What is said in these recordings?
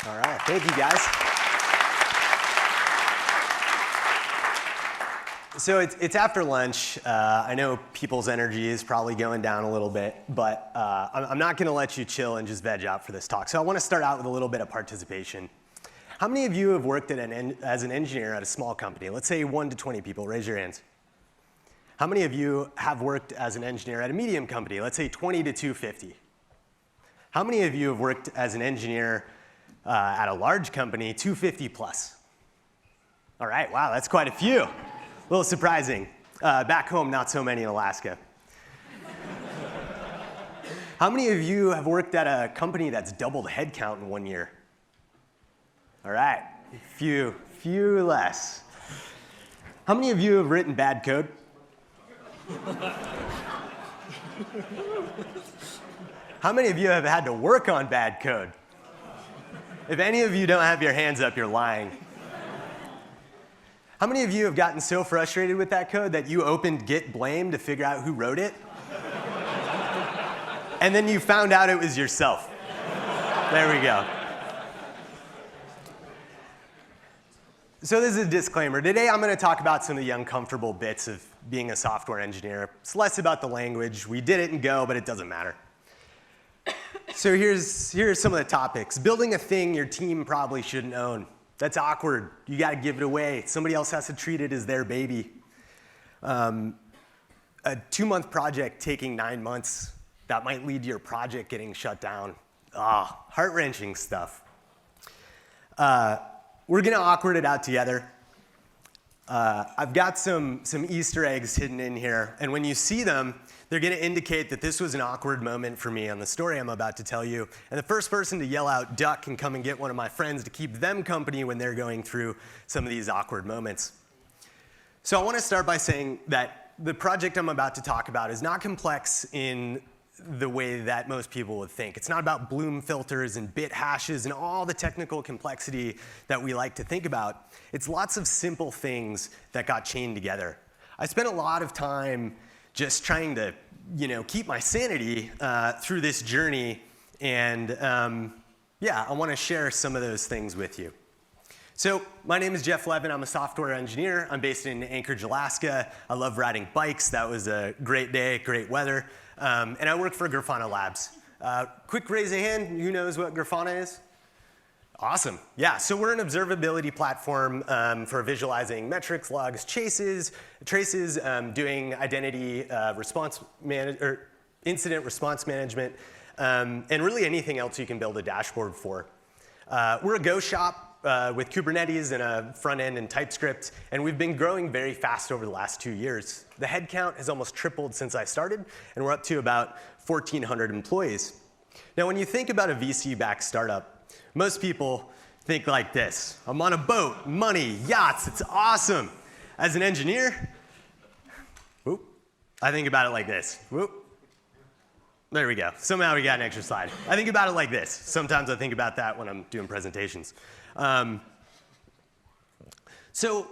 All right, thank you guys. So it's after lunch. I know people's energy is probably going down a little bit, but I'm not gonna let you chill and just veg out for this talk. So I wanna start out with a little bit of participation. How many of you have worked as an engineer at a small company? Let's say 1 to 20 people, raise your hands. How many of you have worked as an engineer at a medium company? Let's say 20 to 250. How many of you have worked as an engineer at a large company, 250 plus? All right, wow, that's quite a few. A little surprising. Back home, not so many in Alaska. How many of you have worked at a company that's doubled headcount in 1 year? All right, few less. How many of you have written bad code? How many of you have had to work on bad code? If any of you don't have your hands up, you're lying. How many of you have gotten so frustrated with that code that you opened git blame to figure out who wrote it? And then you found out it was yourself. There we go. So this is a disclaimer. Today I'm going to talk about some of the uncomfortable bits of being a software engineer. It's less about the language. We did it in Go, but it doesn't matter. So here's some of the topics. Building a thing your team probably shouldn't own. That's awkward. You got to give it away. Somebody else has to treat it as their baby. A 2-month project taking 9 months, that might lead to your project getting shut down. Heart-wrenching stuff. We're going to awkward it out together. I've got some Easter eggs hidden in here, and when you see them, they're going to indicate that this was an awkward moment for me on the story I'm about to tell you. And the first person to yell out duck can come and get one of my friends to keep them company when they're going through some of these awkward moments. So I want to start by saying that the project I'm about to talk about is not complex in the way that most people would think. It's not about Bloom filters and bit hashes and all the technical complexity that we like to think about. It's lots of simple things that got chained together. I spent a lot of time just trying to, keep my sanity through this journey, and I want to share some of those things with you. So my name is Jeff Levin. I'm a software engineer. I'm based in Anchorage, Alaska. I love riding bikes. That was a great day, great weather. And I work for Grafana Labs. Quick raise of hand, who knows what Grafana is? Awesome. Yeah, so we're an observability platform for visualizing metrics, logs, traces, doing identity incident response management, and really anything else you can build a dashboard for. We're a Go shop with Kubernetes and a front end and TypeScript, and we've been growing very fast over the last 2 years. The headcount has almost tripled since I started, and we're up to about 1,400 employees. Now, when you think about a VC-backed startup, most people think like this: I'm on a boat, money, yachts, it's awesome. As an engineer, I think about it like this. There we go. Somehow we got an extra slide. I think about it like this. Sometimes I think about that when I'm doing presentations. So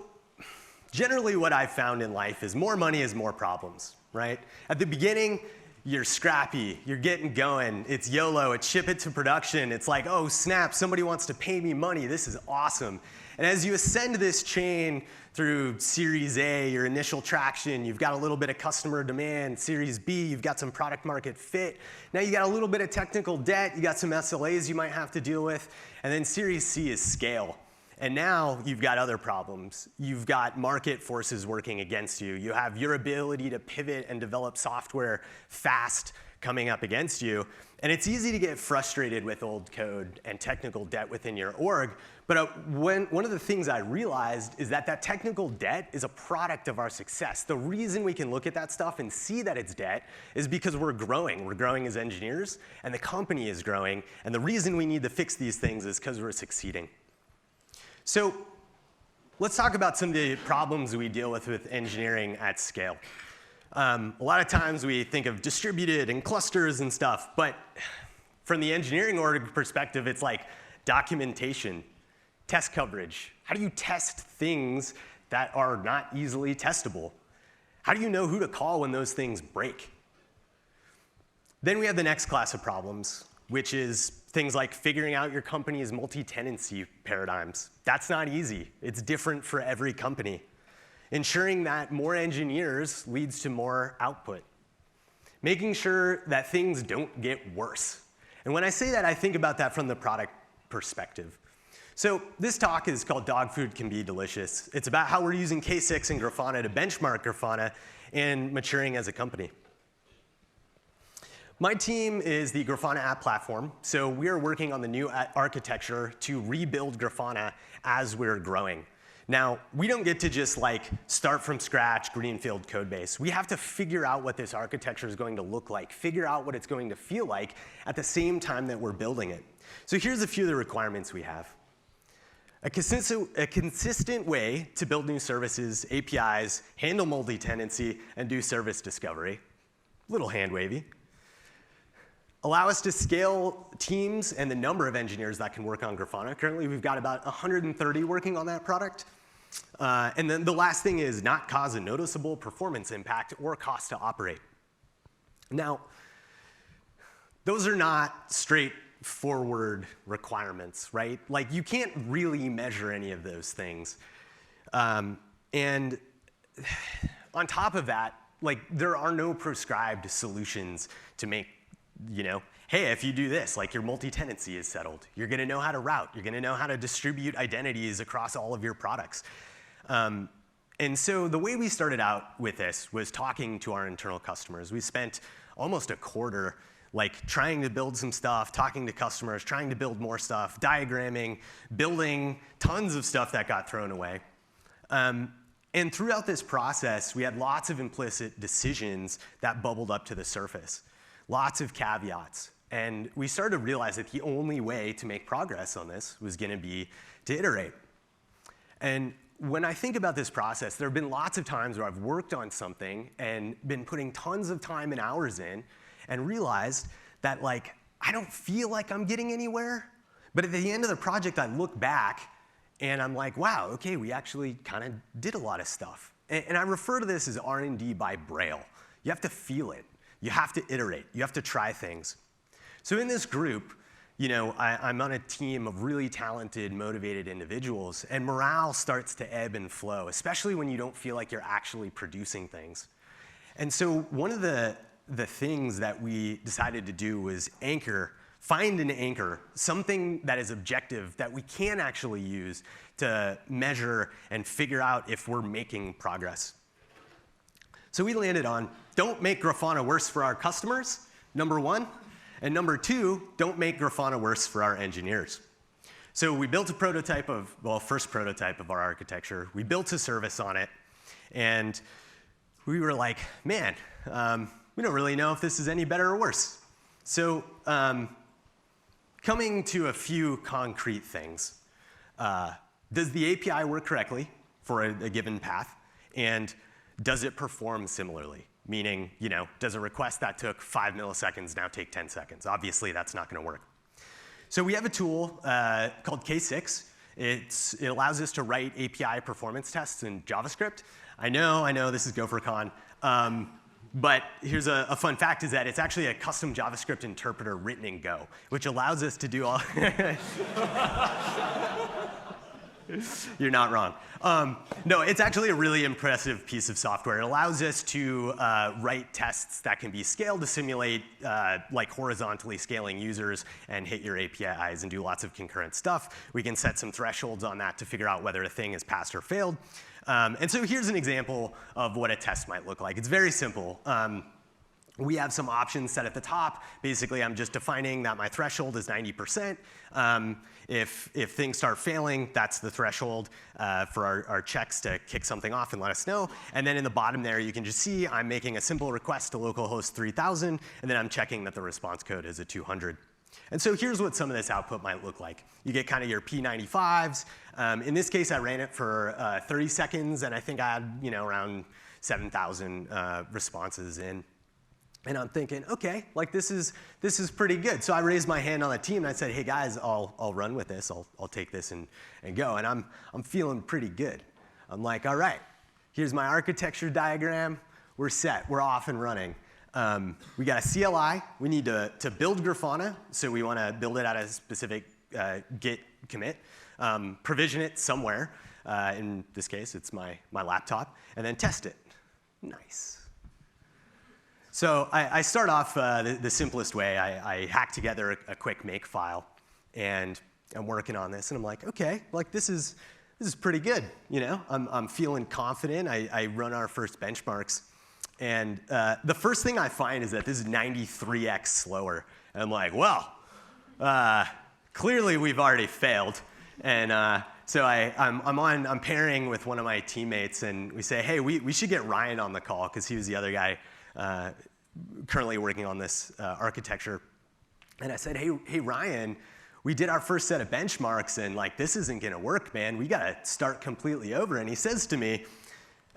generally what I've found in life is more money is more problems, right? At the beginning, you're scrappy, you're getting going, it's YOLO, it's ship it to production, it's like, oh snap, somebody wants to pay me money, this is awesome. And as you ascend this chain through Series A, your initial traction, you've got a little bit of customer demand. Series B, you've got some product market fit. Now you got a little bit of technical debt, you got some SLAs you might have to deal with. And then Series C is scale. And now you've got other problems. You've got market forces working against you. You have your ability to pivot and develop software fast coming up against you. And it's easy to get frustrated with old code and technical debt within your org. But one of the things I realized is that technical debt is a product of our success. The reason we can look at that stuff and see that it's debt is because we're growing. We're growing as engineers, and the company is growing. And the reason we need to fix these things is because we're succeeding. So let's talk about some of the problems we deal with engineering at scale. A lot of times we think of distributed and clusters and stuff, but from the engineering org perspective, it's like documentation, test coverage. How do you test things that are not easily testable? How do you know who to call when those things break? Then we have the next class of problems, which is things like figuring out your company's multi-tenancy paradigms. That's not easy. It's different for every company. Ensuring that more engineers leads to more output. Making sure that things don't get worse. And when I say that, I think about that from the product perspective. So this talk is called Dog Food Can Be Delicious. It's about how we're using K6 and Grafana to benchmark Grafana and maturing as a company. My team is the Grafana app platform, so we are working on the new architecture to rebuild Grafana as we're growing. Now, we don't get to just start from scratch, greenfield code base. We have to figure out what this architecture is going to look like, figure out what it's going to feel like at the same time that we're building it. So here's a few of the requirements we have. A consistent way to build new services, APIs, handle multi-tenancy, and do service discovery. A little hand-wavy. Allow us to scale teams and the number of engineers that can work on Grafana. Currently, we've got about 130 working on that product. And then the last thing is not cause a noticeable performance impact or cost to operate. Now, those are not straightforward requirements, right? You can't really measure any of those things. And on top of that, there are no prescribed solutions to make, hey, if you do this, your multi-tenancy is settled. You're going to know how to route. You're going to know how to distribute identities across all of your products. And so the way we started out with this was talking to our internal customers. We spent almost a quarter trying to build some stuff, talking to customers, trying to build more stuff, diagramming, building tons of stuff that got thrown away. And throughout this process, we had lots of implicit decisions that bubbled up to the surface. Lots of caveats. And we started to realize that the only way to make progress on this was going to be to iterate. And when I think about this process, there have been lots of times where I've worked on something and been putting tons of time and hours in and realized that I don't feel like I'm getting anywhere. But at the end of the project, I look back and I'm like, wow, okay, we actually kind of did a lot of stuff. And I refer to this as R&D by Braille. You have to feel it. You have to iterate. You have to try things. So in this group, I'm on a team of really talented, motivated individuals, and morale starts to ebb and flow, especially when you don't feel like you're actually producing things. And so one of the things that we decided to do was find an anchor, something that is objective that we can actually use to measure and figure out if we're making progress. So we landed on, don't make Grafana worse for our customers, number one. And number two, don't make Grafana worse for our engineers. So we built a prototype first prototype of our architecture. We built a service on it. And we were like, man, we don't really know if this is any better or worse. So coming to a few concrete things. Does the API work correctly for a given path? And does it perform similarly? Meaning, does a request that took 5 milliseconds now take 10 seconds? Obviously, that's not going to work. So we have a tool called K6. It allows us to write API performance tests in JavaScript. I know, this is GopherCon. But here's a fun fact, is that it's actually a custom JavaScript interpreter written in Go, which allows us to do all... You're not wrong. No, it's actually a really impressive piece of software. It allows us to write tests that can be scaled to simulate horizontally scaling users and hit your APIs and do lots of concurrent stuff. We can set some thresholds on that to figure out whether a thing is passed or failed. And so here's an example of what a test might look like. It's very simple. We have some options set at the top. Basically, I'm just defining that my threshold is 90%. If things start failing, that's the threshold for our checks to kick something off and let us know. And then in the bottom there, you can just see I'm making a simple request to localhost 3000, and then I'm checking that the response code is a 200. And so here's what some of this output might look like. You get kind of your P95s. In this case, I ran it for 30 seconds, and I think I had around 7,000 responses in. And I'm thinking, okay, this is pretty good. So I raised my hand on the team and I said, hey guys, I'll run with this. I'll take this and go. And I'm feeling pretty good. I'm like, all right, here's my architecture diagram. We're set. We're off and running. We got a CLI. We need to build Grafana, so we want to build it at a specific Git commit, provision it somewhere. In this case, it's my laptop, and then test it. Nice. So I start off the simplest way. I hack together a quick make file, and I'm working on this, and I'm like, okay, like this is pretty good. You know, I'm feeling confident. I run our first benchmarks, and the first thing I find is that this is 93x slower. And I'm like, well, clearly we've already failed. And so I'm pairing with one of my teammates, and we say, hey, we should get Ryan on the call, because he was the other guy currently working on this architecture. And I said, hey, Ryan, we did our first set of benchmarks, and like this isn't going to work, man. We got to start completely over. And he says to me,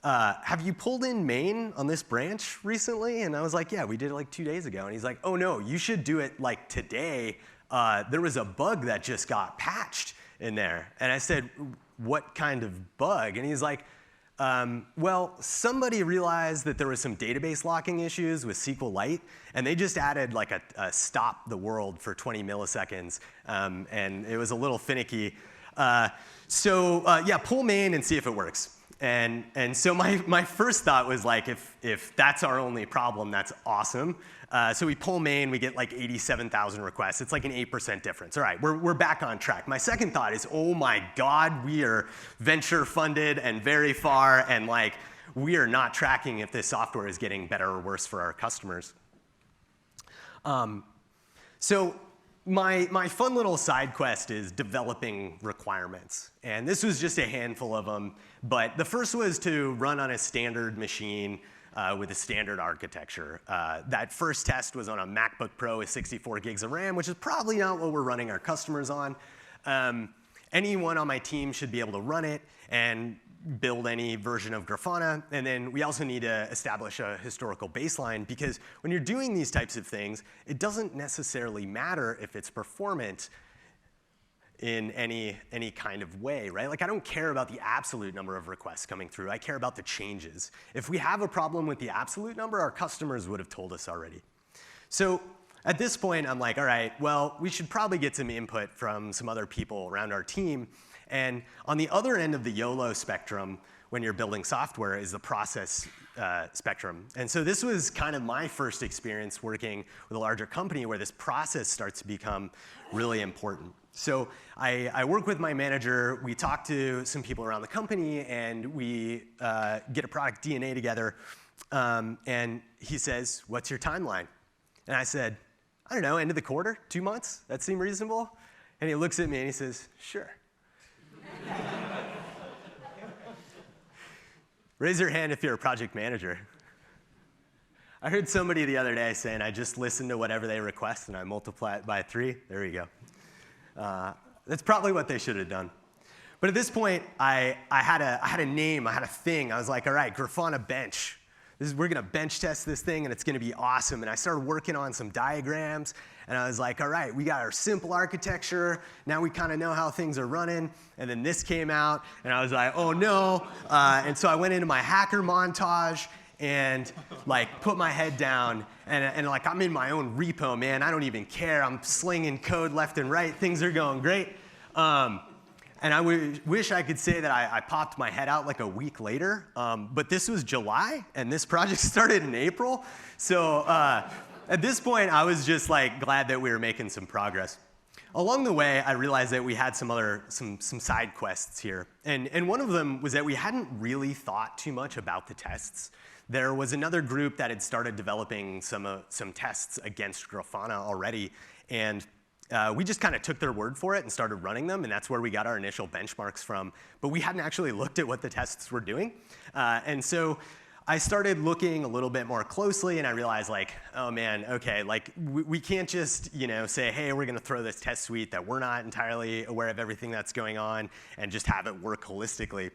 have you pulled in main on this branch recently? And I was like, yeah, we did it like 2 days ago. And he's like, oh, no, you should do it like today. There was a bug that just got patched in there. And I said, what kind of bug? And he's like, well, somebody realized that there was some database locking issues with SQLite, and they just added like a stop the world for 20 milliseconds, and it was a little finicky. So yeah, pull main and see if it works. And so my first thought was like, if that's our only problem, that's awesome. So we pull main, we get like 87,000 requests. It's like an 8% difference. All right, we're back on track. My second thought is, oh my God, we are venture funded and very far, and like we are not tracking if this software is getting better or worse for our customers. So my fun little side quest is developing requirements. And this was just a handful of them. But the first was to run on a standard machine with a standard architecture. That first test was on a MacBook Pro with 64 gigs of RAM, which is probably not what we're running our customers on. Anyone on my team should be able to run it and build any version of Grafana. And then we also need to establish a historical baseline, because when you're doing these types of things, it doesn't necessarily matter if it's performant in any kind of way, right? Like I don't care about the absolute number of requests coming through. I care about the changes. If we have a problem with the absolute number, our customers would have told us already. So at this point, I'm like, all right, well, we should probably get some input from some other people around our team. And on the other end of the YOLO spectrum, when you're building software, is the process spectrum. And so this was kind of my first experience working with a larger company where this process starts to become really important. So I work with my manager, we talk to some people around the company, and we get a product DNA together. And he says, what's your timeline? And I said, I don't know, end of the quarter, 2 months? That seem reasonable? And he looks at me and he says, sure. Raise your hand if you're a project manager. I heard somebody the other day saying, I just listen to whatever they request and I multiply it by 3. There you go. That's probably what they should have done. But at this point, I had a name, I had a thing. I was like, all right, Grafana bench. We're going to bench test this thing, and it's going to be awesome. And I started working on some diagrams, and I was like, all right, we got our simple architecture. Now we kind of know how things are running. And then this came out, and I was like, oh, no. And so I went into my hacker montage and like put my head down, and like I'm in my own repo, man. I don't even care. I'm slinging code left and right. Things are going great. And I wish I could say that I popped my head out like a week later, but this was July, and this project started in April. So at this point, I was just like glad that we were making some progress. Along the way, I realized that we had some side quests here, and one of them was that we hadn't really thought too much about the tests. There was another group that had started developing some tests against Grafana already, and we just kind of took their word for it and started running them, and that's where we got our initial benchmarks from. But we hadn't actually looked at what the tests were doing. And so I started looking a little bit more closely, and I realized, like, oh man, okay, like we can't just say, hey, we're going to throw this test suite that we're not entirely aware of everything that's going on and just have it work holistically.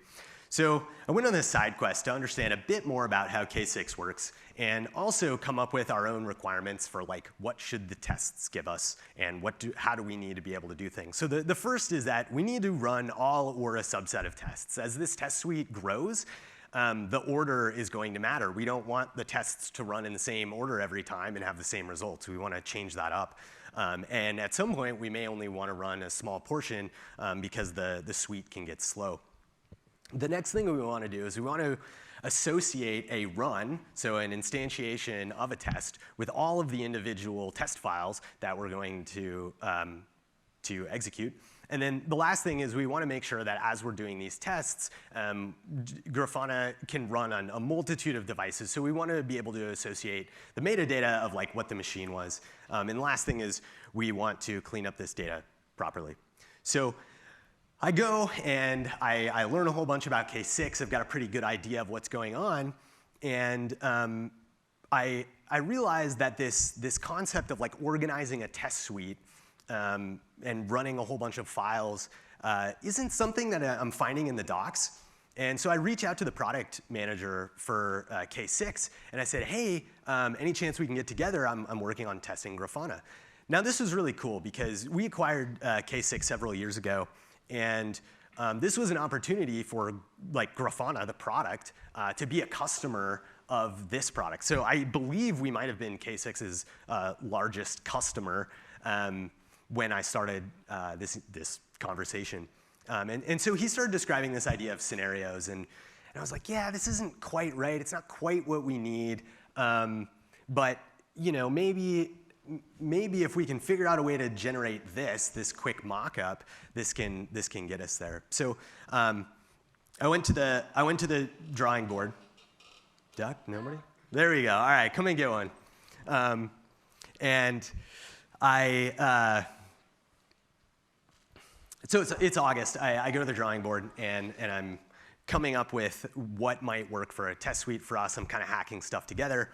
So I went on this side quest to understand a bit more about how K6 works, and also come up with our own requirements for like what should the tests give us, and how do we need to be able to do things. So the first is that we need to run all or a subset of tests. As this test suite grows, the order is going to matter. We don't want the tests to run in the same order every time and have the same results. We want to change that up. And at some point, we may only want to run a small portion because the suite can get slow. The next thing we want to do is we want to associate a run, so an instantiation of a test, with all of the individual test files that we're going to execute. And then the last thing is we want to make sure that as we're doing these tests, Grafana can run on a multitude of devices. So we want to be able to associate the metadata of like what the machine was. And the last thing is we want to clean up this data properly. So I go and I learn a whole bunch about K6. I've got a pretty good idea of what's going on. And I realized that this concept of like organizing a test suite and running a whole bunch of files isn't something that I'm finding in the docs. And so I reach out to the product manager for K6, and I said, hey, any chance we can get together? I'm working on testing Grafana. Now, this was really cool because we acquired K6 several years ago, and this was an opportunity for like Grafana, the product, to be a customer of this product. So I believe we might have been K6's largest customer when I started this conversation. And so he started describing this idea of scenarios, and I was like, yeah, this isn't quite right. It's not quite what we need. But you know, maybe if we can figure out a way to generate this quick mock-up, this can get us there. So I went to the drawing board. Duck? Nobody? There we go. All right, come and get one. And so it's August. I go to the drawing board, and I'm coming up with what might work for a test suite for us. I'm kind of hacking stuff together.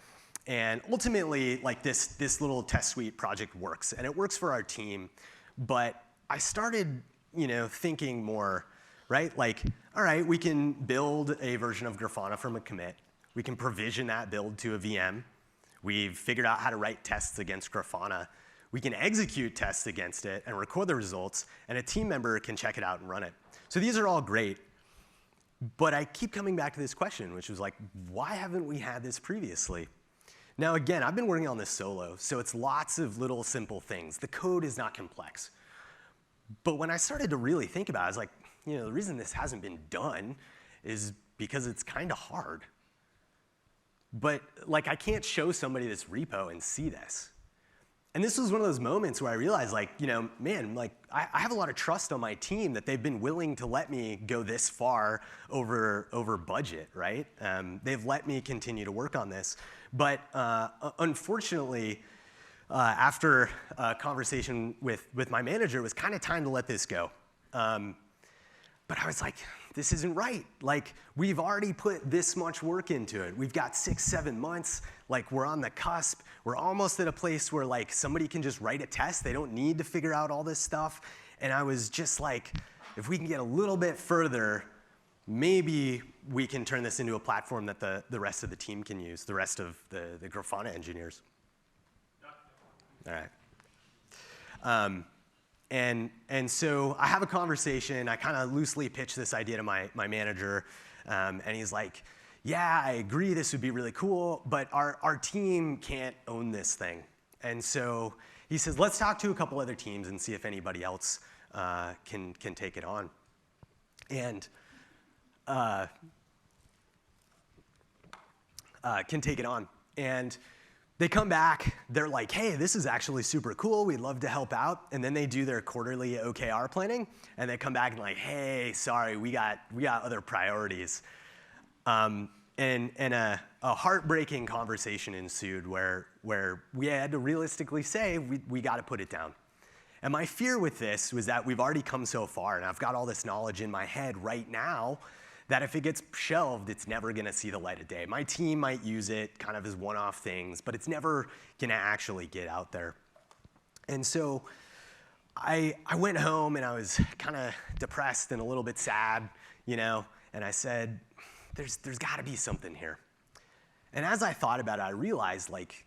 And ultimately, like this little test suite project works, and it works for our team. But I started, thinking more, right? Like, all right, we can build a version of Grafana from a commit. We can provision that build to a VM. We've figured out how to write tests against Grafana. We can execute tests against it and record the results, and a team member can check it out and run it. So these are all great. But I keep coming back to this question, which was like, why haven't we had this previously? Now, again, I've been working on this solo, so it's lots of little simple things. The code is not complex. But when I started to really think about it, I was like, the reason this hasn't been done is because it's kind of hard. But like, I can't show somebody this repo and see this. And this was one of those moments where I realized, like, man, like, I have a lot of trust on my team that they've been willing to let me go this far over budget, right? They've let me continue to work on this. But unfortunately, after a conversation with my manager, it was kind of time to let this go. But I was like, this isn't right. Like, we've already put this much work into it. We've got 6-7 months. Like, we're on the cusp. We're almost at a place where, like, somebody can just write a test. They don't need to figure out all this stuff. And I was just like, if we can get a little bit further, maybe we can turn this into a platform that the rest of the team can use, the rest of the Grafana engineers. All right. And so I have a conversation. I kind of loosely pitch this idea to my manager, and he's like, yeah, I agree, this would be really cool, but our team can't own this thing. And so he says, let's talk to a couple other teams and see if anybody else can take it on. And they come back, they're like, hey, this is actually super cool, we'd love to help out. And then they do their quarterly OKR planning, and they come back and like, hey, sorry, we got other priorities. And a heartbreaking conversation ensued where we had to realistically say, we got to put it down. And my fear with this was that we've already come so far, and I've got all this knowledge in my head right now that if it gets shelved, it's never going to see the light of day. My team might use it kind of as one-off things, but it's never going to actually get out there. And so I went home, and I was kind of depressed and a little bit sad, and I said, there's got to be something here. And as I thought about it, I realized, like,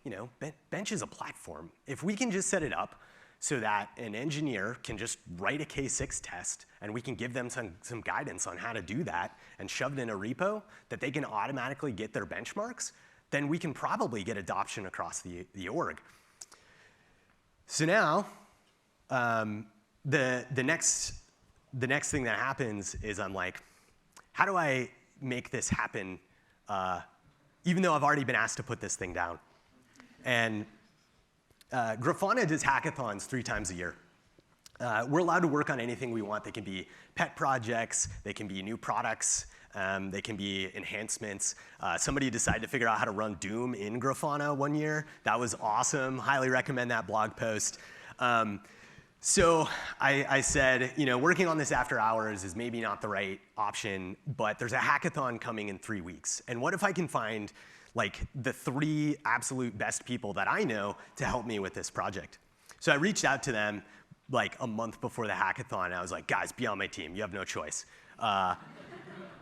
Bench is a platform. If we can just set it up so that an engineer can just write a K6 test, and we can give them some guidance on how to do that and shove it in a repo that they can automatically get their benchmarks, then we can probably get adoption across the org. So now, the next thing that happens is I'm like, how do I make this happen even though I've already been asked to put this thing down? And Grafana does hackathons 3 times a year. We're allowed to work on anything we want. They can be pet projects, they can be new products, they can be enhancements. Somebody decided to figure out how to run Doom in Grafana one year. That was awesome. Highly recommend that blog post. So I said, working on this after hours is maybe not the right option, but there's a hackathon coming in 3 weeks. And what if I can find like the 3 absolute best people that I know to help me with this project? So I reached out to them like a month before the hackathon. And I was like, guys, be on my team. You have no choice.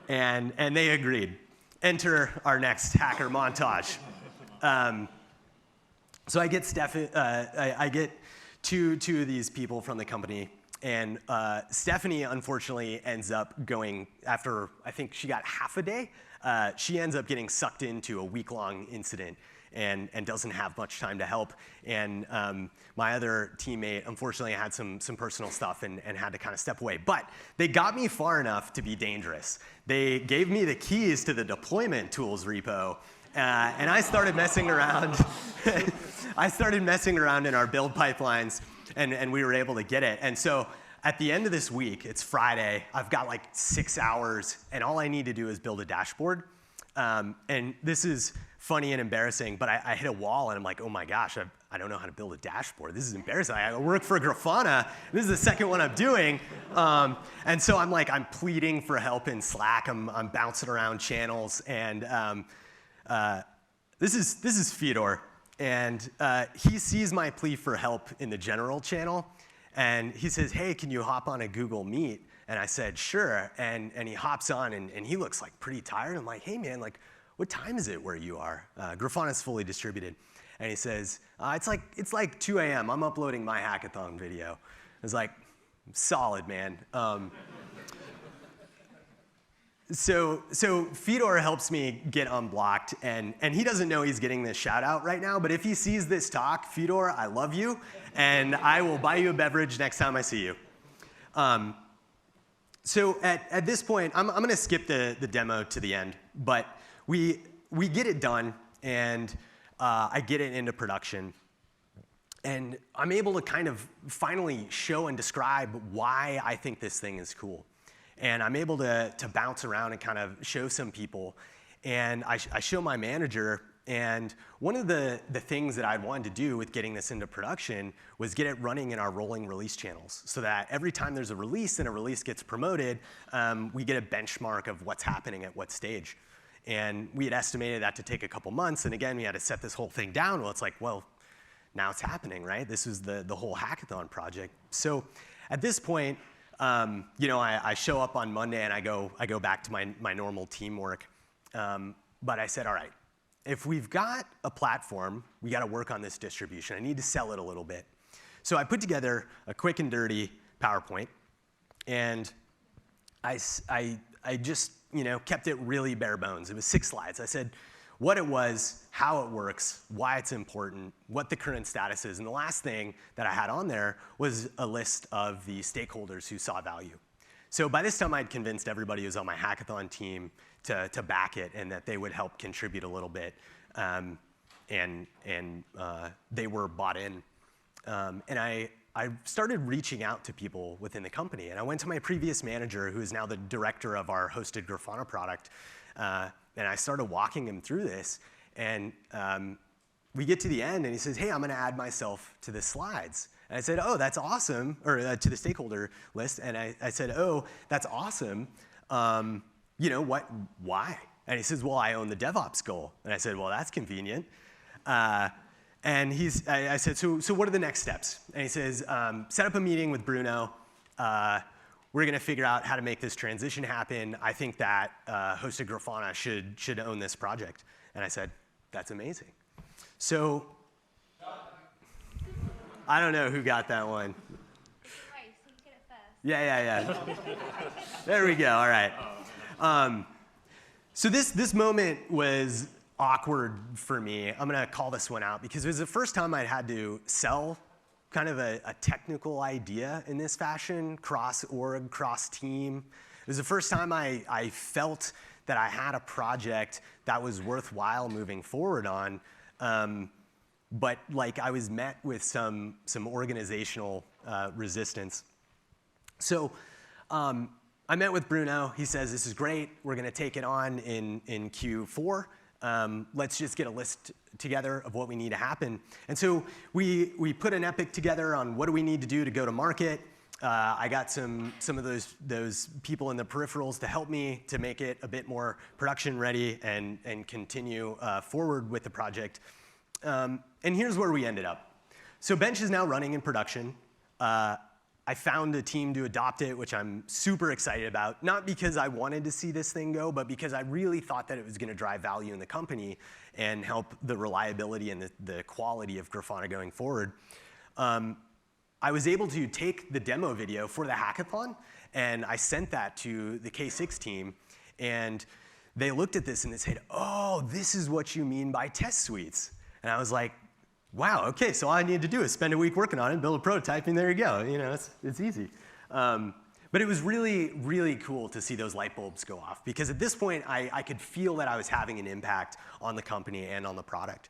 And they agreed. Enter our next hacker montage. So I get I get two of these people from the company, and Stephanie unfortunately ends up going after, I think she got half a day. She ends up getting sucked into a week-long incident and doesn't have much time to help. And my other teammate unfortunately had some personal stuff and had to kind of step away. But they got me far enough to be dangerous. They gave me the keys to the deployment tools repo, and I started messing around. I started messing around in our build pipelines, and we were able to get it. And so at the end of this week, it's Friday, I've got like 6 hours, and all I need to do is build a dashboard. And this is funny and embarrassing, but I hit a wall, and I'm like, oh my gosh, I don't know how to build a dashboard. This is embarrassing. I work for Grafana. This is the second one I'm doing. And so I'm pleading for help in Slack. I'm bouncing around channels, and this is Fyodor. And he sees my plea for help in the general channel, and he says, hey, can you hop on a Google Meet? And I said, sure. And he hops on, and he looks like pretty tired. I'm like, hey, man, like, what time is it where you are? Grafana's fully distributed. And he says, it's like 2 a.m. I'm uploading my hackathon video. I was like, solid, man. So Fyodor helps me get unblocked, and he doesn't know he's getting this shout out right now, but if he sees this talk, Fyodor, I love you, and I will buy you a beverage next time I see you. So at this point, I'm going to skip the demo to the end, but we get it done, and I get it into production. And I'm able to kind of finally show and describe why I think this thing is cool. And I'm able to bounce around and kind of show some people. And I show my manager, and one of the things that I wanted to do with getting this into production was get it running in our rolling release channels, so that every time there's a release and a release gets promoted, we get a benchmark of what's happening at what stage. And we had estimated that to take a couple months, and again, we had to set this whole thing down. Well, it's like, well, now it's happening, right? This was the whole hackathon project. So at this point, I show up on Monday and I go back to my normal teamwork. But I said, all right, if we've got a platform, we got to work on this distribution. I need to sell it a little bit. So I put together a quick and dirty PowerPoint, and I just kept it really bare bones. It was 6 slides. I said what it was, how it works, why it's important, what the current status is. And the last thing that I had on there was a list of the stakeholders who saw value. So by this time, I'd convinced everybody who was on my hackathon team to back it and that they would help contribute a little bit. And they were bought in. And I started reaching out to people within the company. And I went to my previous manager, who is now the director of our hosted Grafana product, and I started walking him through this. And we get to the end, and he says, hey, I'm going to add myself to the slides. And I said, oh, that's awesome, or to the stakeholder list. And I said, oh, that's awesome. What? Why? And he says, well, I own the DevOps goal. And I said, well, that's convenient. And I said, so what are the next steps? And he says, set up a meeting with Bruno. We're going to figure out how to make this transition happen. I think that hosted Grafana should own this project. And I said, that's amazing. So I don't know who got that one. Right, so you get it first. Yeah. There we go, all right. So this moment was awkward for me. I'm gonna call this one out because it was the first time I'd had to sell kind of a technical idea in this fashion, cross-org, cross-team. It was the first time I felt that I had a project that was worthwhile moving forward on, but like I was met with some organizational resistance. So I met with Bruno. He says, this is great. We're going to take it on in Q4. Let's just get a list together of what we need to happen. And so we put an epic together on what do we need to do to go to market. I got some of those people in the peripherals to help me to make it a bit more production ready and continue forward with the project. And here's where we ended up. So Bench is now running in production. I found a team to adopt it, which I'm super excited about, not because I wanted to see this thing go, but because I really thought that it was going to drive value in the company and help the reliability and the quality of Grafana going forward. I was able to take the demo video for the hackathon, and I sent that to the K6 team, and they looked at this and they said, oh, this is what you mean by test suites. And I was like, wow, okay, so all I need to do is spend a week working on it, build a prototype, and there you go. You know, it's easy. But it was really, really cool to see those light bulbs go off because at this point, I could feel that I was having an impact on the company and on the product.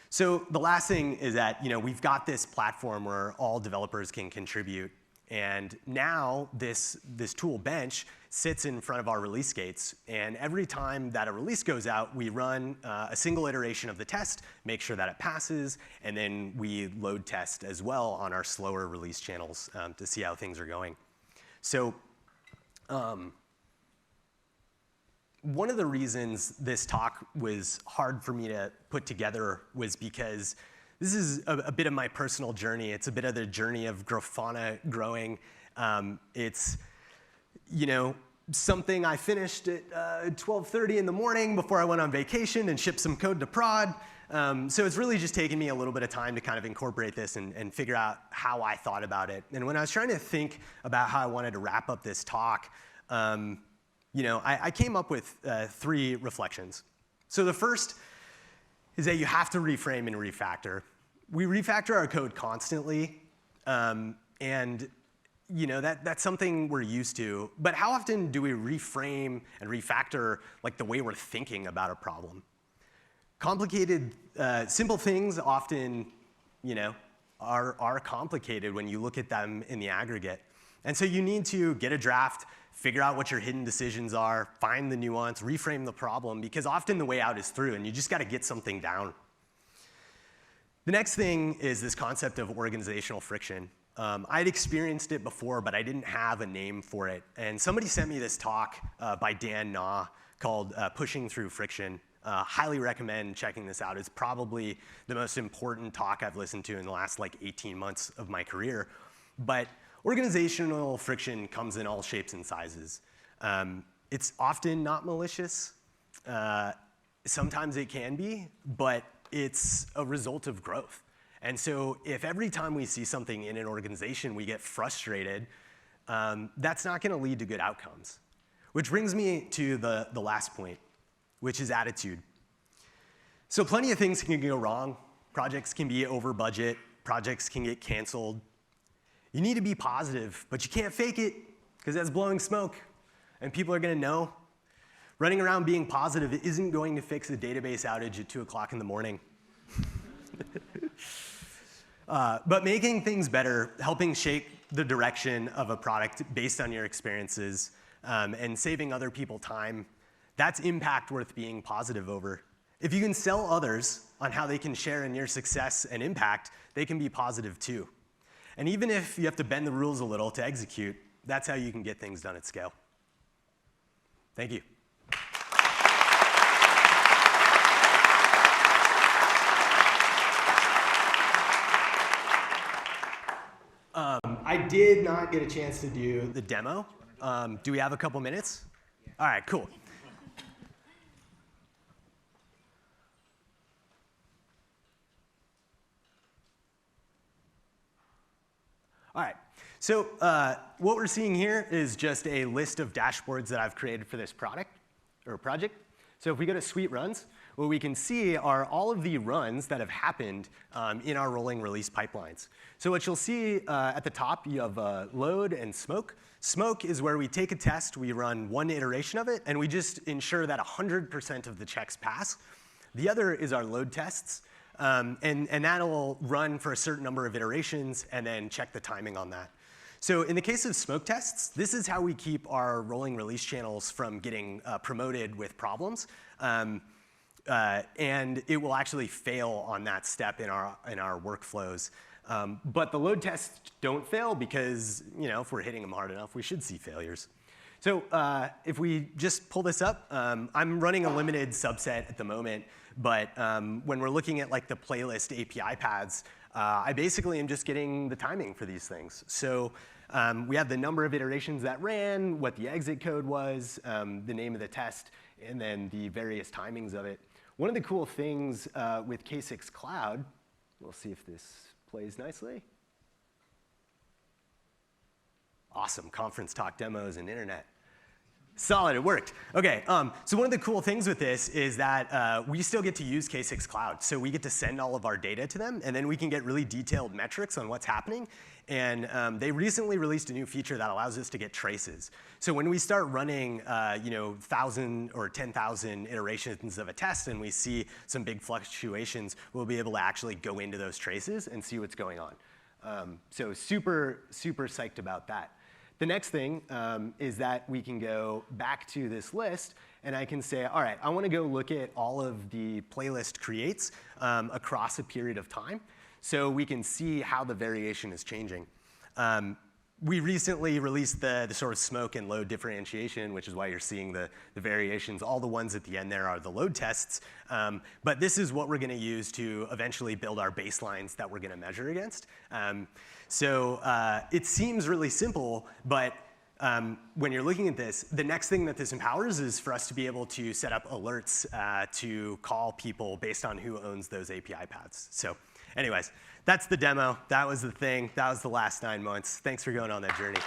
So the last thing is that we've got this platform where all developers can contribute. And now this tool Bench sits in front of our release gates. And every time that a release goes out, we run a single iteration of the test, make sure that it passes, and then we load test as well on our slower release channels to see how things are going. So one of the reasons this talk was hard for me to put together was because this is a bit of my personal journey. It's a bit of the journey of Grafana growing. It's, something I finished at 12:30 in the morning before I went on vacation and shipped some code to prod. So it's really just taken me a little bit of time to kind of incorporate this and figure out how I thought about it. And when I was trying to think about how I wanted to wrap up this talk, I came up with 3 reflections. So the first is that you have to reframe and refactor. We refactor our code constantly, and that's something we're used to. But how often do we reframe and refactor like the way we're thinking about a problem? Complicated, simple things often, are complicated when you look at them in the aggregate. And so you need to get a draft, figure out what your hidden decisions are, find the nuance, reframe the problem, because often the way out is through, and you just got to get something down. The next thing is this concept of organizational friction. I'd experienced it before, but I didn't have a name for it. And somebody sent me this talk by Dan Na called Pushing Through Friction. Highly recommend checking this out. It's probably the most important talk I've listened to in the last 18 months of my career. But organizational friction comes in all shapes and sizes. It's often not malicious. Sometimes it can be, but it's a result of growth. And so if every time we see something in an organization we get frustrated, that's not going to lead to good outcomes. Which brings me to the last point, which is attitude. So plenty of things can go wrong. Projects can be over budget. Projects can get canceled. You need to be positive, but you can't fake it because that's blowing smoke, and people are going to know. Running around being positive isn't going to fix a database outage at 2 o'clock in the morning. But making things better, helping shape the direction of a product based on your experiences, and saving other people time, that's impact worth being positive over. If you can sell others on how they can share in your success and impact, they can be positive too. And even if you have to bend the rules a little to execute, that's how you can get things done at scale. Thank you. I did not get a chance to do the demo. Do we have a couple minutes? All right, cool. All right. So what we're seeing here is just a list of dashboards that I've created for this product or project. So if we go to Suite Runs, what we can see are all of the runs that have happened in our rolling release pipelines. So what you'll see at the top, you have load and smoke. Smoke is where we take a test, we run one iteration of it, and we just ensure that 100% of the checks pass. The other is our load tests, and that'll run for a certain number of iterations and then check the timing on that. So in the case of smoke tests, this is how we keep our rolling release channels from getting promoted with problems. And it will actually fail on that step in our workflows. But the load tests don't fail because, if we're hitting them hard enough, we should see failures. So if we just pull this up, I'm running a limited subset at the moment. But when we're looking at the playlist API paths, I basically am just getting the timing for these things. So we have the number of iterations that ran, what the exit code was, the name of the test, and then the various timings of it. One of the cool things with K6 Cloud, we'll see if this plays nicely. Awesome, conference talk demos and internet. Solid, it worked. Okay, so one of the cool things with this is that we still get to use K6 Cloud. So we get to send all of our data to them, and then we can get really detailed metrics on what's happening. And they recently released a new feature that allows us to get traces. So when we start running 1,000 or 10,000 iterations of a test and we see some big fluctuations, we'll be able to actually go into those traces and see what's going on. So super, super psyched about that. The next thing is that we can go back to this list, and I can say, all right, I want to go look at all of the playlist creates across a period of time, so we can see how the variation is changing. We recently released the sort of smoke and load differentiation, which is why you're seeing the variations. All the ones at the end there are the load tests. But this is what we're going to use to eventually build our baselines that we're going to measure against. So it seems really simple, but when you're looking at this, the next thing that this empowers is for us to be able to set up alerts to call people based on who owns those API paths. So anyways, that's the demo. That was the thing. That was the last 9 months. Thanks for going on that journey.